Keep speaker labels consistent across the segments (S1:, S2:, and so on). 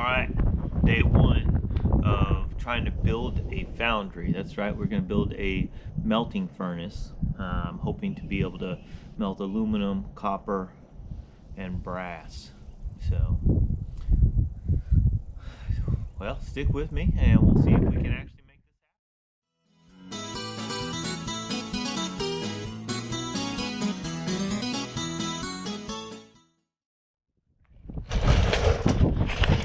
S1: Alright, day one of trying to build a foundry. That's right, we're going to build a melting furnace. I'm hoping to be able to melt aluminum, copper, and brass. So, well, stick with me and we'll see if we can actually make this.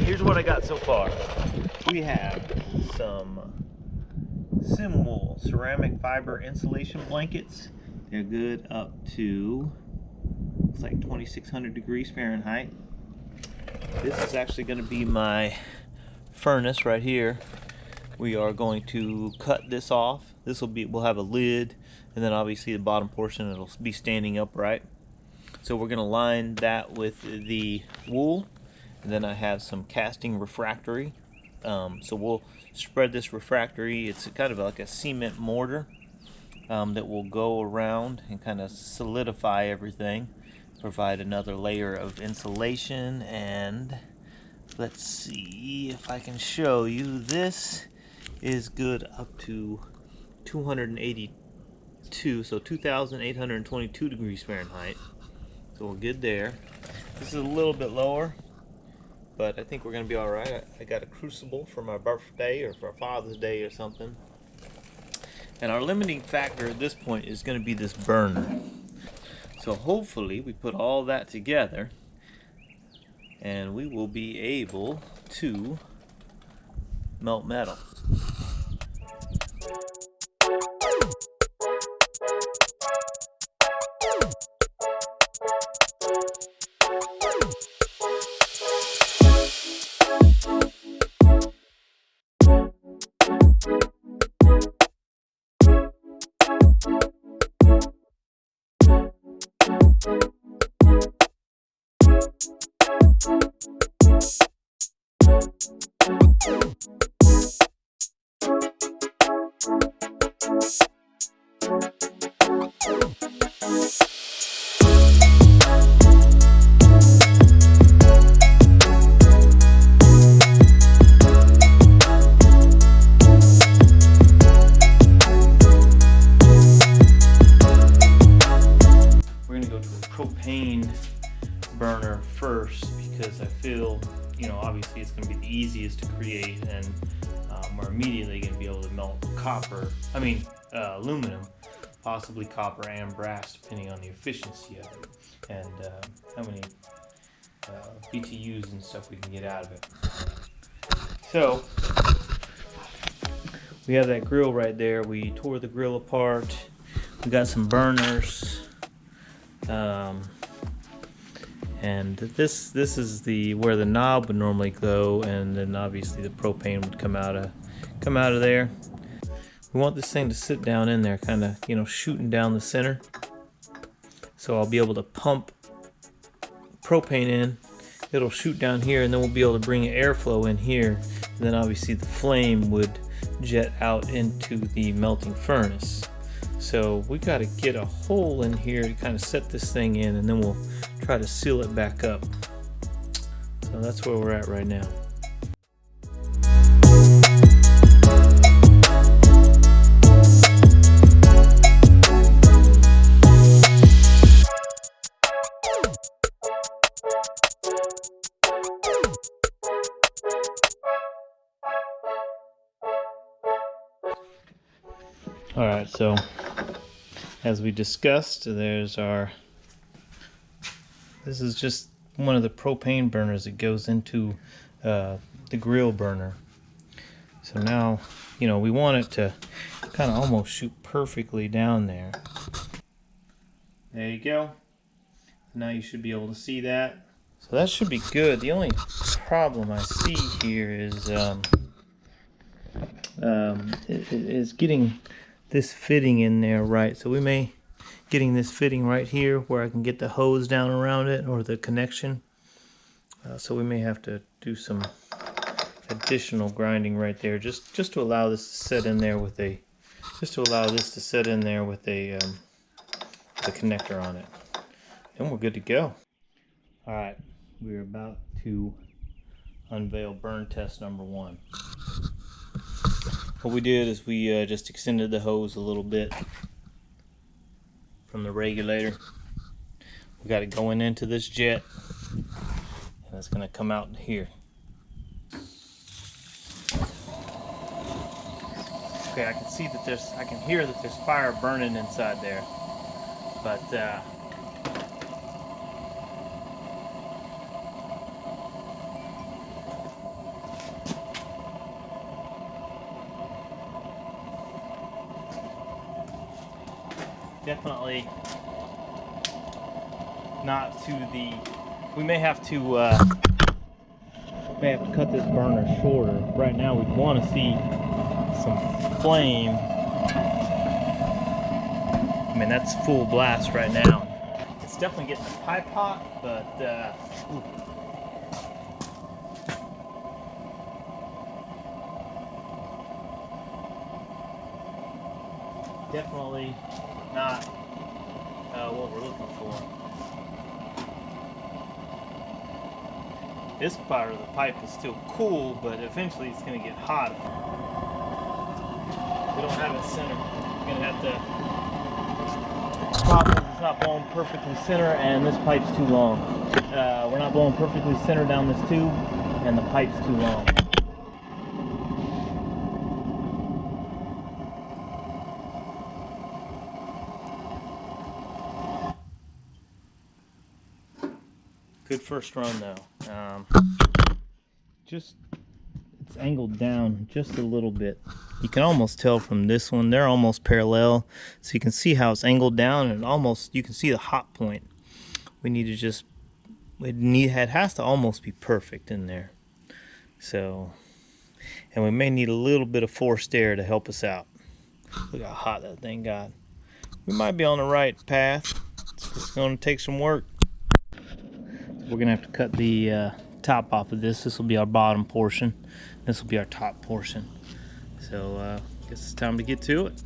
S1: Here's what I got so far. We have some Wool ceramic fiber insulation blankets. They're good up to, it's like 2600 degrees Fahrenheit. This is actually going to be my furnace right here. We are going to cut this off. This will be, we'll have a lid, and then obviously the bottom portion it'll be standing upright. So we're going to line that with the wool, and then I have some casting refractory. So we'll spread this refractory. It's kind of like a cement mortar that will go around and kind of solidify everything, provide another layer of insulation. And let's see if I can show you. This is good up to 282, so 2822 degrees Fahrenheit. So we're good there. This is a little bit lower, but I think we're going to be all right. I got a crucible for my birthday or for Father's Day or something. And our limiting factor at this point is going to be this burner. So hopefully we put all that together and we will be able to melt metal. Propane burner first because I feel, obviously it's going to be the easiest to create, and we're immediately going to be able to melt aluminum, possibly copper and brass depending on the efficiency of it and how many BTUs and stuff we can get out of it. So we have that grill right there. We tore the grill apart. We got some burners. And this is where the knob would normally go, and then obviously the propane would come out of there. We want this thing to sit down in there, kind of shooting down the center. So I'll be able to pump propane in. It'll shoot down here, and then we'll be able to bring airflow in here. And then obviously the flame would jet out into the melting furnace. So we got to get a hole in here to kind of set this thing in, and then we'll try to seal it back up. So that's where we're at right now. All right, so as we discussed, this is just one of the propane burners that goes into the grill burner. So now, we want it to kind of almost shoot perfectly down there. There you go. Now you should be able to see that. So that should be good. The only problem I see here is getting this fitting in there right. So we may getting this fitting right here where I can get the hose down around it, or the connection. So we may have to do some additional grinding right there just to allow this to set in there with a the connector on it. Then we're good to go. Alright, we're about to unveil burn test number 1. What we did is we just extended the hose a little bit from the regulator. We got it going into this jet, and it's going to come out here. Okay, I can see that I can hear that there's fire burning inside there, but definitely not to the. We may have to cut this burner shorter. Right now, we want to see some flame. I mean, that's full blast right now. It's definitely getting the pipe hot, but definitely not what we're looking for. This part of the pipe is still cool, but eventually it's going to get hot. We don't have it centered. We're going to have to. The problem is it's not blowing perfectly center, and this pipe's too long. We're not blowing perfectly center down this tube, and the pipe's too long. Good first run though. Just it's angled down just a little bit. You can almost tell from this one, they're almost parallel. So you can see how it's angled down, and almost you can see the hot point. We need to just it has to almost be perfect in there. So, and we may need a little bit of forced air to help us out. Look how hot that thing got. We might be on the right path. It's just going to take some work. We're gonna have to cut the top off of this. This will be our bottom portion. This will be our top portion. So I guess it's time to get to it.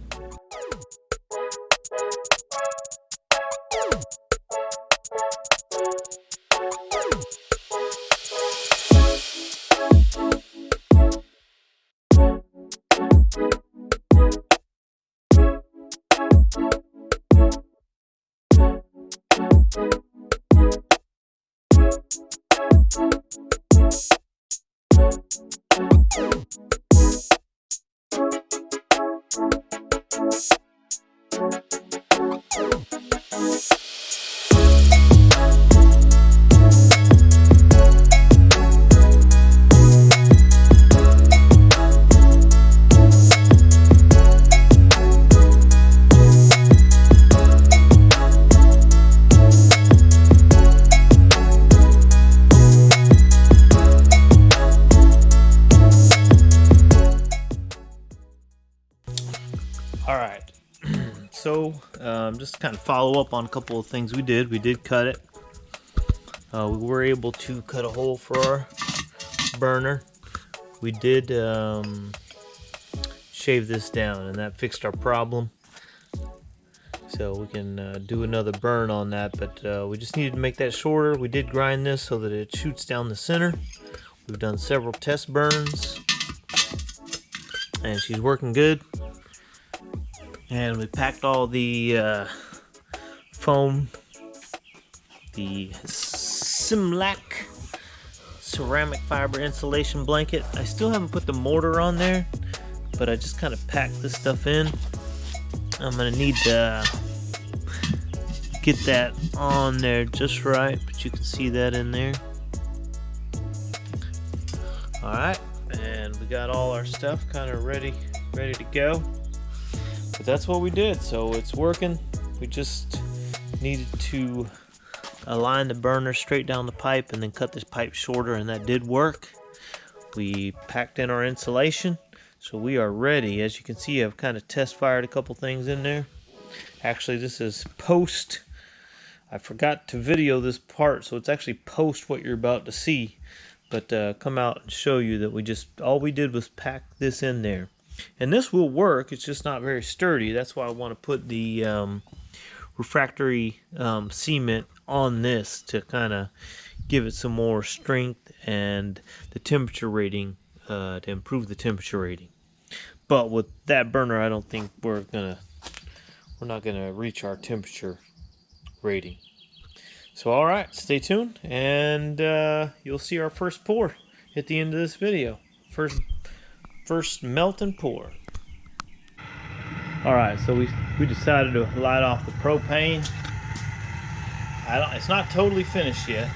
S1: Alright, so just to kind of follow up on a couple of things we did. We did cut it. We were able to cut a hole for our burner. We did shave this down, and that fixed our problem. So we can do another burn on that, but we just needed to make that shorter. We did grind this so that it shoots down the center. We've done several test burns, and she's working good. And we packed all the foam, the Simlac ceramic fiber insulation blanket. I still haven't put the mortar on there, but I just kind of packed this stuff in. I'm gonna need to get that on there just right, but you can see that in there. All right, and we got all our stuff kind of ready to go. But that's what we did, so it's working. We just needed to align the burner straight down the pipe and then cut this pipe shorter, and that did work. We packed in our insulation, so we are ready. As you can see, I've kind of test fired a couple things in there. Actually, this is post. I forgot to video this part, so it's actually post what you're about to see. But come out and show you that all we did was pack this in there. And this will work, it's just not very sturdy. That's why I want to put the refractory cement on this to kind of give it some more strength and the temperature rating, to improve the temperature rating. But with that burner, I don't think we're not gonna reach our temperature rating. So all right, stay tuned, and you'll see our first pour at the end of this video. First melt and pour. All right, so we decided to light off the propane. It's not totally finished yet.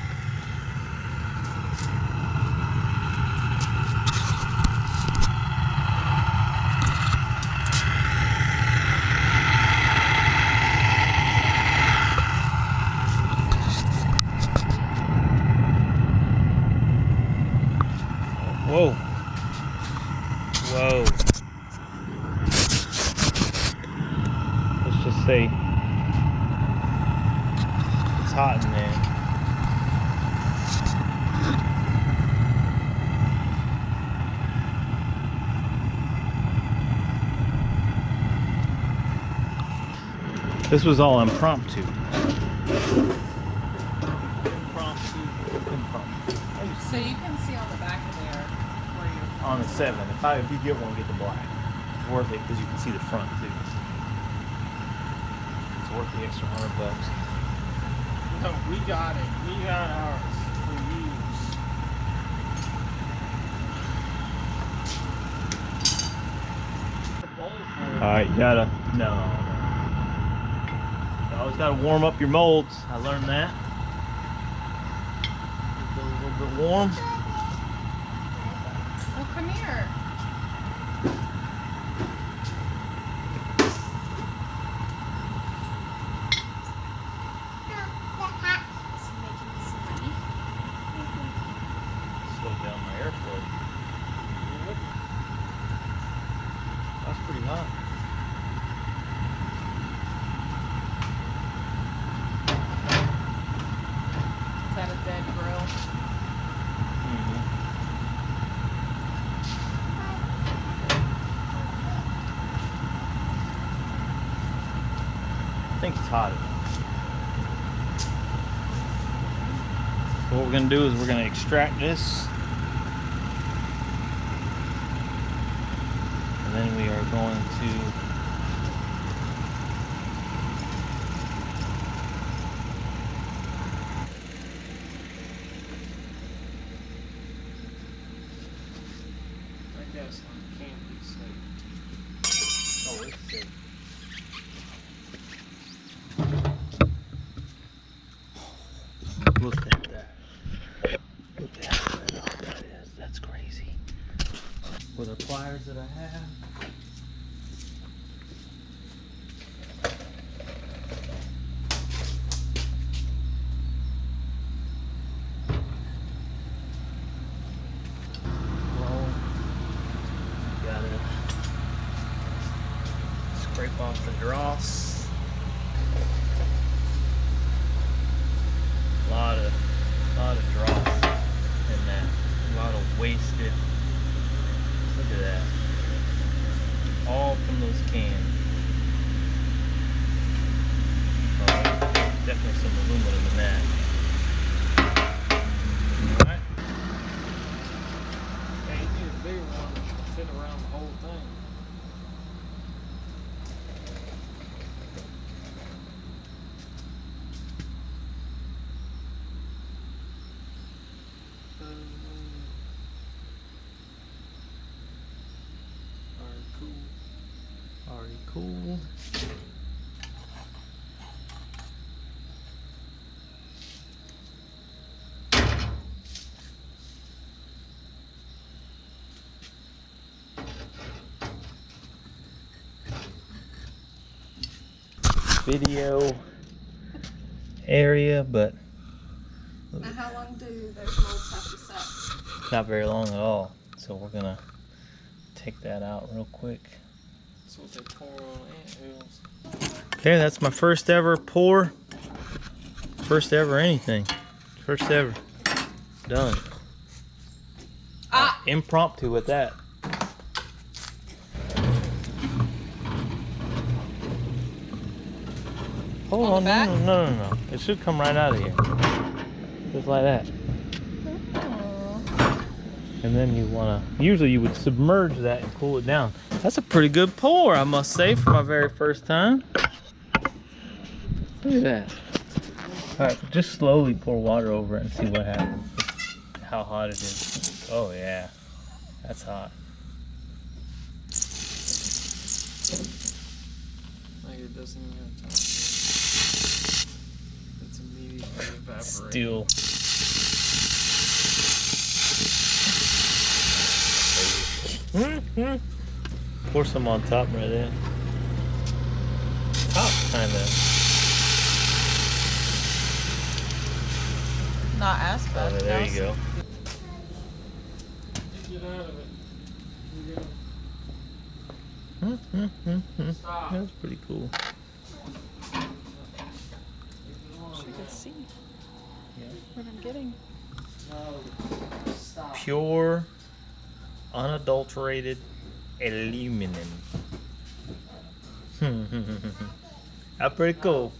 S1: Whoa. Whoa. Let's just say it's hot in there. This was all impromptu. Impromptu.
S2: So you can see on the back of there where you're
S1: On the 7. If you get one, get the black. It's worth it because you can see the front too. It's worth the extra $100.
S3: No, we got it. We got ours for use.
S1: Alright, you gotta. No. You always gotta warm up your molds. I learned that. Get those a little bit warm.
S2: Well, come here. Is he making me some money?
S1: Slow down my airflow. That's pretty hot.
S2: Is that a dead grill?
S1: I think it's hot enough. So what we're going to do is we're going to extract this. And then we are going to
S3: I guess I can't be safe.
S1: oh, it's safe. Look at that. Look at how red off that is. That's crazy. With the pliers that I have. Well, gotta scrape off the dross. lot of dross in that. A lot of wasted. Look at that. All from those cans. Definitely some aluminum in that. Alright.
S3: Yeah, you need a bigger one to fit around the whole thing.
S1: Already cool. Video area, but
S2: now how long do those molds have to set?
S1: not very long at all. So we're gonna take that out real quick.
S3: That's what they pour on anthills.
S1: Okay, that's my first ever pour. First ever anything. First ever. Done. Impromptu with that. Hold
S2: On
S1: on,
S2: the back?
S1: no. It should come right out of here. Just like that. And then you wanna, usually you would submerge that and cool it down. That's a pretty good pour, I must say, for my very first time. Look at that. All right, just slowly pour water over it and see what happens. How hot it is. Oh yeah, that's hot.
S3: Like it doesn't even have time. It's immediately evaporating.
S1: Still. Pour some on top right there. Top kind of.
S2: Not as
S1: Oh,
S2: bad.
S1: there you go.
S3: Get out of it. Stop.
S1: That's pretty cool.
S2: Wish we could see
S1: Yeah.
S2: what I'm getting.
S3: No. Stop.
S1: Pure, unadulterated aluminum. That's pretty cool.